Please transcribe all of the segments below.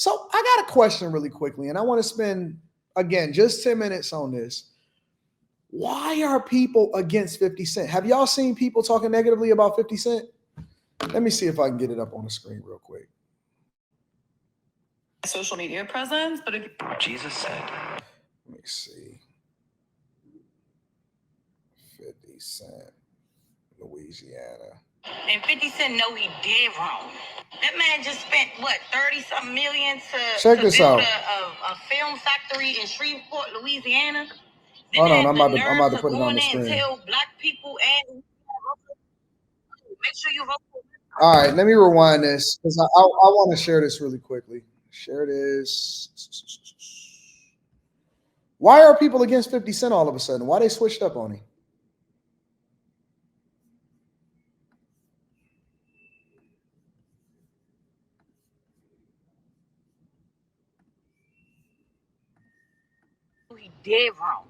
So I got a question really quickly, and I want to spend, again, just 10 minutes on this. Why are people against 50 Cent? Have y'all seen people talking negatively about 50 Cent? Let me see if I can get it up on the screen real quick. Social media presence, but Jesus said. Let me see. 50 Cent, Louisiana. And 50 Cent know he dead wrong. That man just spent, what, 30-something million to Check to this build out. a film factory in Shreveport, Louisiana? Then Hold on, had I'm the about to nerve put it go on in the there and screen. tell black people and make sure you vote for him. All right, let me rewind this because I want to share this really quickly. Share this. Why are people against 50 Cent all of a sudden? Why they switched up on him? He dead wrong.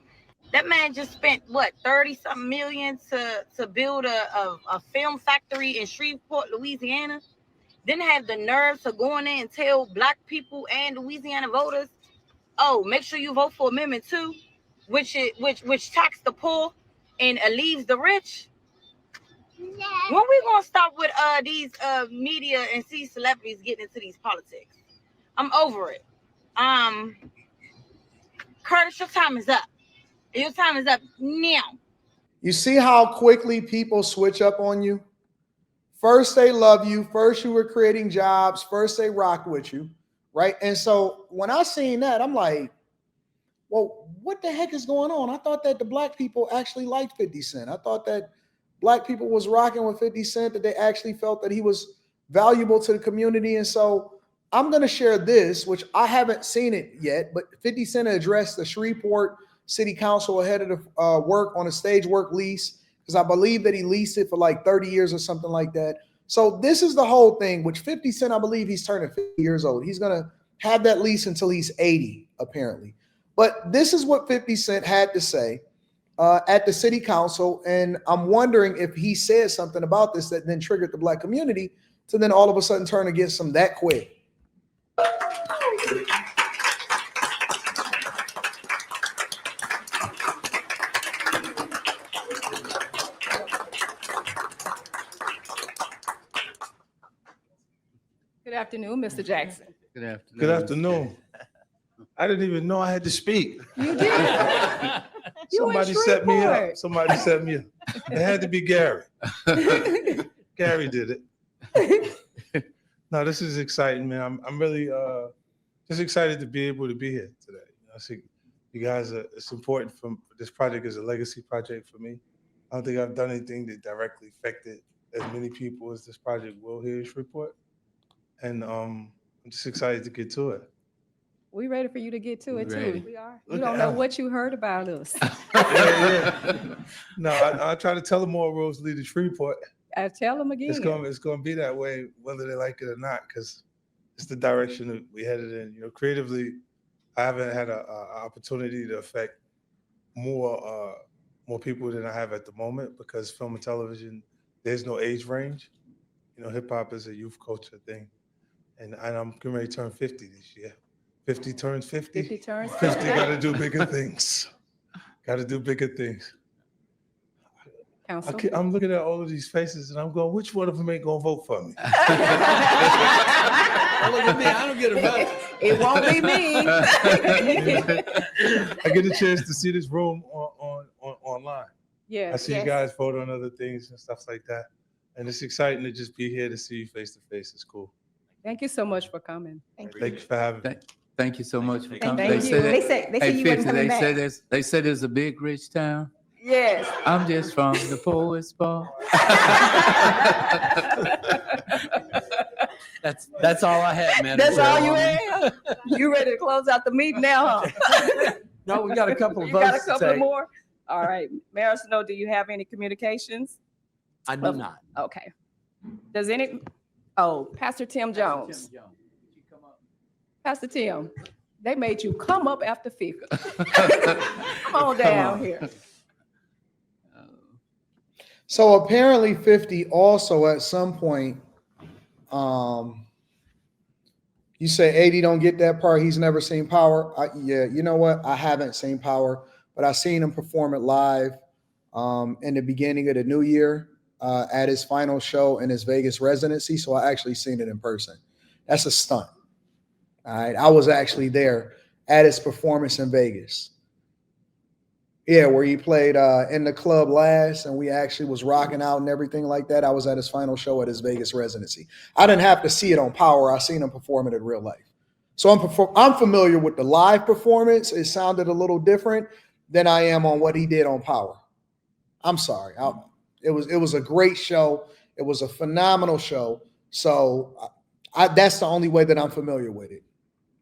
That man just spent, what, 30-something million to build a film factory in Shreveport, Louisiana? Then have the nerve to go in there and tell black people and Louisiana voters, oh, make sure you vote for Amendment 2, which tax the poor and leaves the rich. When we gonna stop with these media and see celebrities getting into these politics? I'm over it. Curtis, your time is up. Your time is up now. You see how quickly people switch up on you? First they love you. First you were creating jobs. First they rock with you, right? And so when I seen that, I'm like, well, what the heck is going on? I thought that the black people actually liked 50 Cent. I thought that black people was rocking with 50 Cent, that they actually felt that he was valuable to the community. And so I'm going to share this, which I haven't seen it yet, but 50 Cent addressed the Shreveport City Council ahead of the work on a stage work lease, because I believe that he leased it for like 30 years or something like that. So this is the whole thing, which 50 Cent, I believe he's turning 50 years old. He's going to have that lease until he's 80, apparently. But this is what 50 Cent had to say at the city council. And I'm wondering if he said something about this that then triggered the black community to then all of a sudden turn against him that quick. Good afternoon, Mr. Jackson. Good afternoon. Good afternoon. I didn't even know I had to speak. You did. Somebody set me up. Somebody set me up. It had to be Gary. Gary did it. No, this is exciting, man. I'm really just excited to be able to be here today. I think you guys it's important. This project is a legacy project for me. I don't think I've done anything that directly affected as many people as this project will here in Shreveport. And I'm just excited to get to it. We ready for you to get to it Ready. too. We are. Look You don't at know Alan. what you heard about us. Yeah. No, I try to tell them all roads lead to Shreveport. I tell them again. It's going to be that way, whether they like it or not, because it's the direction that we headed in. You know, creatively, I haven't had an opportunity to affect more people than I have at the moment, because film and television, there's no age range. You know, hip hop is a youth culture thing, and I'm getting ready to turn 50 this year. 50 turns 50. 50 turns 50 got to do bigger things. Got to do bigger things. Council. I'm looking at all of these faces, and I'm going, which one of them ain't going to vote for me? Oh, look at me. I don't get a vote. It won't be me. I get a chance to see this room online. Yeah. I see you guys vote on other things and stuff like that. And it's exciting to just be here to see you face to face. It's cool. Thank you so much for coming. Thank you for having me. Thank you so much for coming. Thank you. They said They said you wasn't coming back. they said it's a big rich town. Yes. I'm just from the poet's bar. That's all I had, man. That's all you had? You ready to close out the meeting now, huh? No, we got a couple of You got a votes to couple take. more? All right. Mayor Snow, do you have any communications? I do not. Okay. Pastor Tim Jones. Pastor Tim, they made you come up after 50. Come on down here. So apparently 50 also at some point You say 80 don't get that part. He's never seen Power. Yeah, you know what? I haven't seen Power, but I seen him perform it live in the beginning of the new year at his final show in his Vegas residency. So I actually seen it in person. That's a stunt. All right. I was actually there at his performance in Vegas. Yeah, where he played in the club last, and we actually was rocking out and everything like that. I was at his final show at his Vegas residency. I didn't have to see it on Power. I seen him perform it in real life. So I'm familiar with the live performance. It sounded a little different than I am on what he did on Power. I'm sorry. It was a great show. It was a phenomenal show. So that's the only way that I'm familiar with it.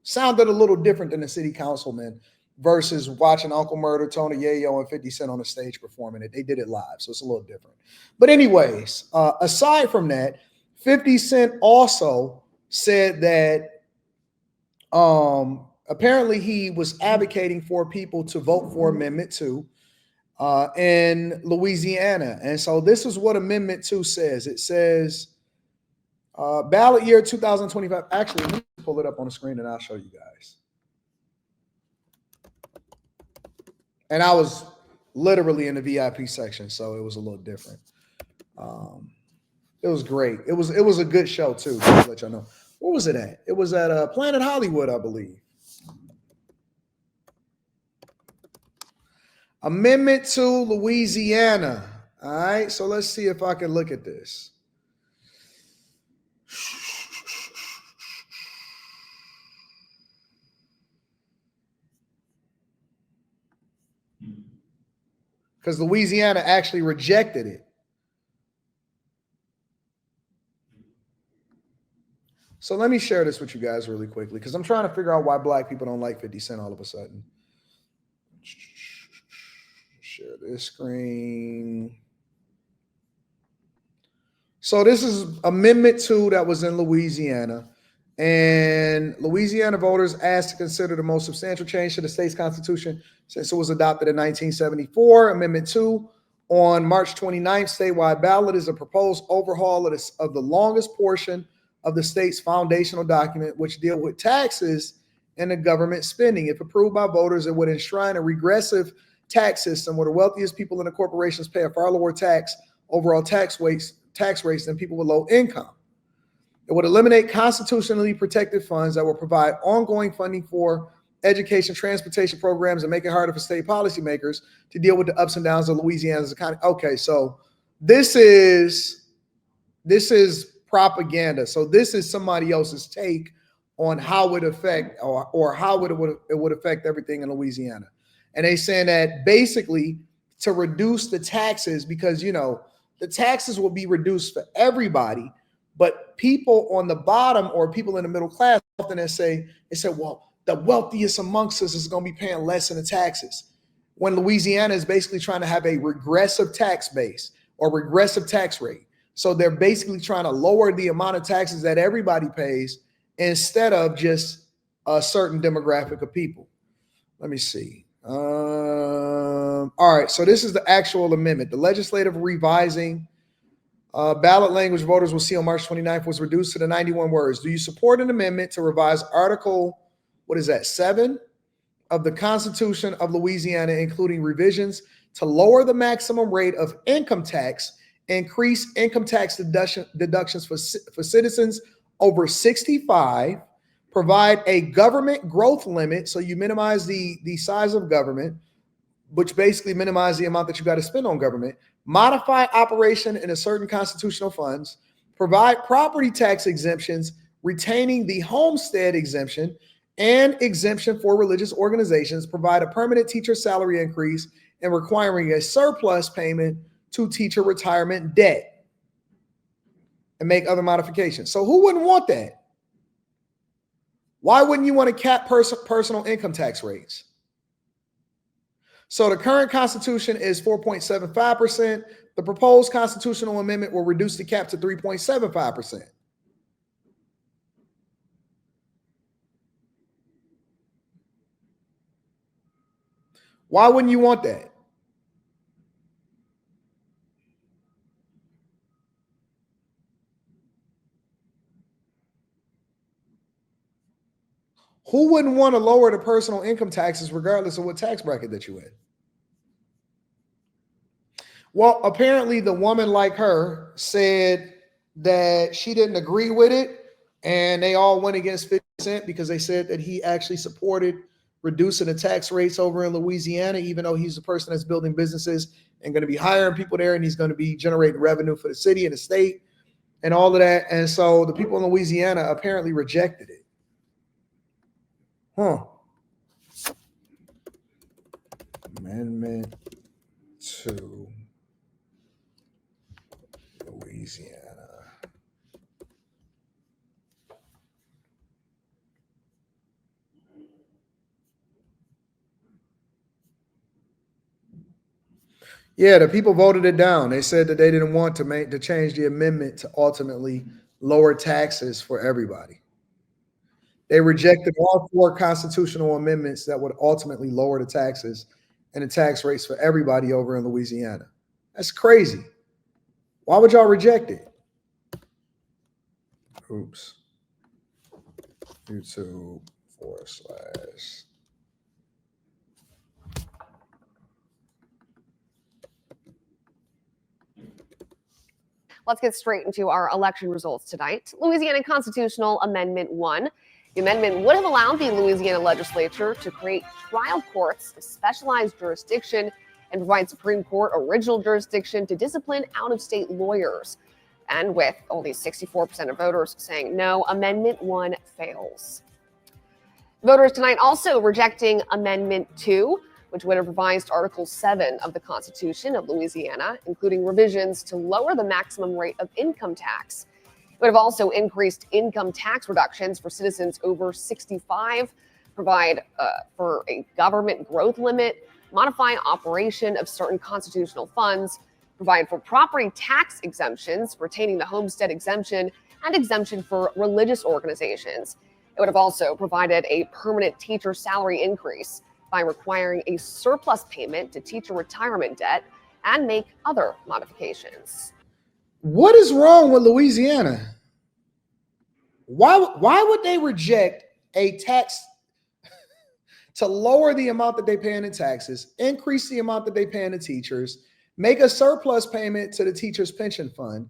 Sounded a little different than the city councilman versus watching Uncle Murder, Tony Yayo, and 50 Cent on the stage performing it. They did it live, so it's a little different. But anyways, aside from that, 50 Cent also said that apparently he was advocating for people to vote for Amendment 2 in Louisiana. And so this is what Amendment 2 says. It says, ballot year 2025. Actually, let me pull it up on the screen and I'll show you guys. And I was literally in the VIP section, so it was a little different. It was great. It was a good show too. Just to let y'all know. Where was it at? It was at Planet Hollywood, I believe. Amendment to Louisiana. All right, so let's see if I can look at this. Because Louisiana actually rejected it. So let me share this with you guys really quickly because I'm trying to figure out why black people don't like 50 Cent all of a sudden. Share this screen. So this is Amendment 2 that was in Louisiana. And Louisiana voters asked to consider the most substantial change to the state's constitution since it was adopted in 1974. Amendment 2 on March 29th, statewide ballot is a proposed overhaul of the longest portion of the state's foundational document, which deal with taxes and the government spending. If approved by voters, it would enshrine a regressive tax system where the wealthiest people in the corporations pay a far lower overall tax rates than people with low income. It would eliminate constitutionally protected funds that will provide ongoing funding for education, transportation programs, and make it harder for state policymakers to deal with the ups and downs of Louisiana's economy. Okay, so this is propaganda. So this is somebody else's take on how it affect or how it would affect everything in Louisiana. And they saying that basically to reduce the taxes because the taxes will be reduced for everybody, but people on the bottom or people in the middle class often they say, well, the wealthiest amongst us is going to be paying less in the taxes. When Louisiana is basically trying to have a regressive tax base or regressive tax rate. So they're basically trying to lower the amount of taxes that everybody pays instead of just a certain demographic of people. Let me see. All right, so this is the actual amendment. The legislative revising ballot language voters will see on March 29th was reduced to the 91 words. Do you support an amendment to revise Article, 7 of the Constitution of Louisiana, including revisions to lower the maximum rate of income tax, increase income tax deductions for citizens over 65, provide a government growth limit, so you minimize the size of government, which basically minimize the amount that you got to spend on government, modify operation in a certain constitutional funds, provide property tax exemptions, retaining the homestead exemption and exemption for religious organizations, provide a permanent teacher salary increase, and requiring a surplus payment to teacher retirement debt, and make other modifications. So who wouldn't want that? Why wouldn't you want to cap personal income tax rates? So the current constitution is 4.75%. The proposed constitutional amendment will reduce the cap to 3.75%. Why wouldn't you want that? Who wouldn't want to lower the personal income taxes regardless of what tax bracket that you're in? Well, apparently the woman like her said that she didn't agree with it, and they all went against 50% because they said that he actually supported reducing the tax rates over in Louisiana, even though he's the person that's building businesses and going to be hiring people there, and he's going to be generating revenue for the city and the state and all of that. And so the people in Louisiana apparently rejected it. Huh. Amendment 2, Louisiana. Yeah, the people voted it down. They said that they didn't want to change the amendment to ultimately lower taxes for everybody. They rejected all 4 constitutional amendments that would ultimately lower the taxes and the tax rates for everybody over in Louisiana. That's crazy. Why would y'all reject it? Oops. YouTube /. Let's get straight into our election results tonight. Louisiana Constitutional Amendment 1. The amendment would have allowed the Louisiana legislature to create trial courts of specialized jurisdiction and provide Supreme Court original jurisdiction to discipline out-of-state lawyers. And with only 64% of voters saying no, Amendment 1 fails. Voters tonight also rejecting Amendment 2, which would have revised Article 7 of the Constitution of Louisiana, including revisions to lower the maximum rate of income tax. It would have also increased income tax reductions for citizens over 65, provide for a government growth limit, modify operation of certain constitutional funds, provide for property tax exemptions, retaining the homestead exemption, and exemption for religious organizations. It would have also provided a permanent teacher salary increase by requiring a surplus payment to teacher retirement debt and make other modifications. What is wrong with Louisiana? Why would they reject a tax to lower the amount that they pay in taxes, increase the amount that they pay in the teachers, make a surplus payment to the teachers' pension fund,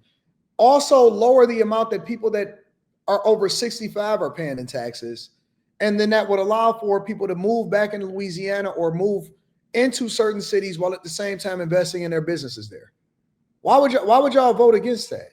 also lower the amount that people that are over 65 are paying in taxes, and then that would allow for people to move back into Louisiana or move into certain cities while at the same time investing in their businesses there? Why would y'all vote against that?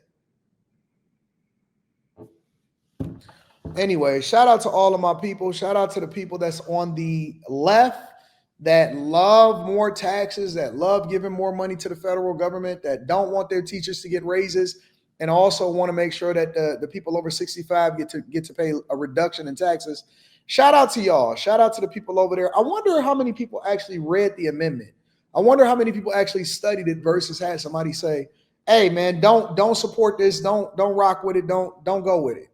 Anyway, shout out to all of my people. Shout out to the people that's on the left that love more taxes, that love giving more money to the federal government, that don't want their teachers to get raises, and also want to make sure that the people over 65 get to pay a reduction in taxes. Shout out to y'all. Shout out to the people over there. I wonder how many people actually read the amendment. I wonder how many people actually studied it versus had somebody say, "Hey, man, don't support this. Don't rock with it. Don't go with it."